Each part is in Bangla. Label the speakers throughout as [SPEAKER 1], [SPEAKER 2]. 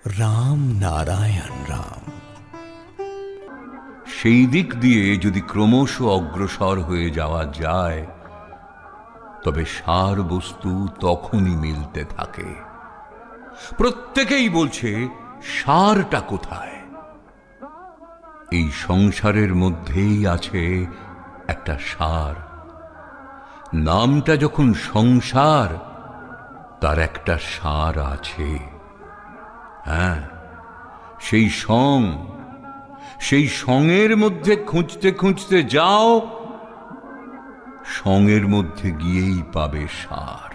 [SPEAKER 1] রাম নারায়ণ রাম।
[SPEAKER 2] সেই দিক দিয়ে যদি ক্রমশ অগ্রসর হয়ে যাওয়া যায়, তবে সার বস্তু তখনই মিলতে থাকে। প্রত্যেকেই বলছে সারটা কোথায়? এই সংসারের মধ্যেই আছে একটা সার। নামটা যখন সংসার, তার একটা সার আছে। হ্যাঁ, সেই সঙের মধ্যে খুঁজতে খুঁজতে যাও, সঙের মধ্যে গিয়েই পাবে সার।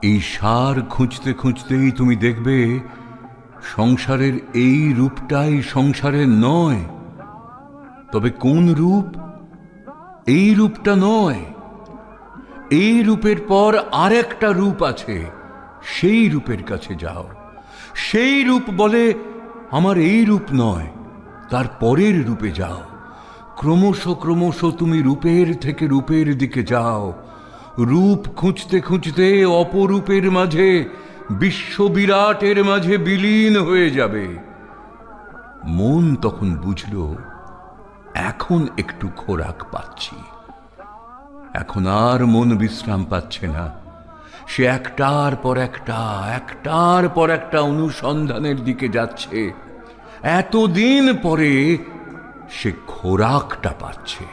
[SPEAKER 2] এই সার খুঁজতে খুঁজতেই তুমি দেখবে সংসারের এই রূপটাই সংসারের নয়। তবে কোন রূপ? এই রূপটা নয়। এই রূপের পর আরেকটা রূপ আছে, সেই রূপের কাছে যাও। সেই রূপ বলে আমার এই রূপ নয়, তার পরের রূপে যাও। ক্রমশ ক্রমশ তুমি রূপের থেকে রূপের দিকে যাও। রূপ খুঁজতে খুঁজতে অপরূপের মাঝে, বিশ্ববিরাটের মাঝে বিলীন হয়ে যাবে। মন তখন বুঝল, এখন একটু খোরাক পাচ্ছি। এখন আর মন বিশ্রাম পাচ্ছে না। সে একটার পর একটা অনুসন্ধানের দিকে যাচ্ছে। এতদিন পরে সে খোরাকটা পাচ্ছে।